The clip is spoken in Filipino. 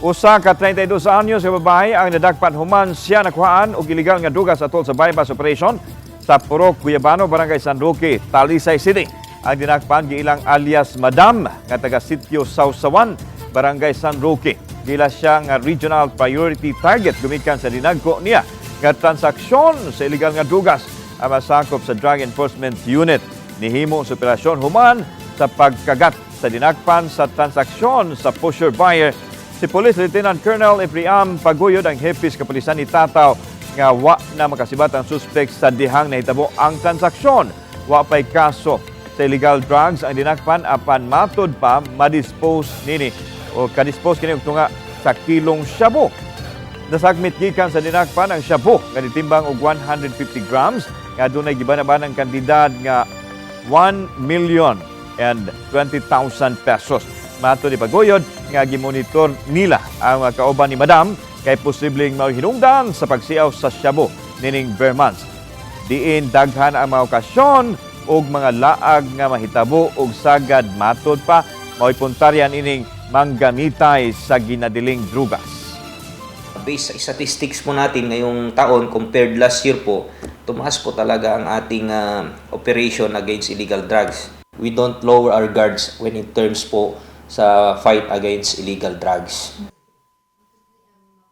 Usa ka 32 anyos nga babaye ang nadakpan human siya nakuhaan og ilegal nga drugas atol sa bypass operation sa purok, Guyabano, barangay San Roque, Talisay City. Ang dinakpan giilang alias Madam nga taga sitio Sausawan, barangay San Roque. Gila siya nga regional priority target gumikan sa dinagko niya nga transaksyon sa ilegal nga drugas ang masakop sa Drug Enforcement Unit. Nihimo sa operasyon human sa pagkagat sa dinakpan sa transaksyon sa pusher buyer. Si Police Lieutenant Colonel Ephraim Paguyod ang hepis kapulisan ni Tataw nga wa na makasibat ang suspect sa dihang na hitabo ang transaksyon. Wa pa'y kaso sa illegal drugs ang dinakpan apan matod pa madispose nini o kadispose kini og tunga sa kilong shabu. Nasakmit gikan sa dinakpan ang shabu nga nitimbang og 150 grams nga dunay gibana-banang kantidad nga 1,020,000 pesos. Mato ni Paguyod nga gimonitor nila ang mga kauban ni Madam kay posibleng mauhinungdan sa pagsiaw sa shabu nining Vermans. Diin daghan ang mga okasyon og mga laag nga mahitabo og sagad matod pa maupuntaryan ining manggamitay sa ginadiling drugas. Based sa statistics po natin ngayong taon compared last year po, tumaas po talaga ang ating operation against illegal drugs. We don't lower our guards when in terms po sa fight against illegal drugs.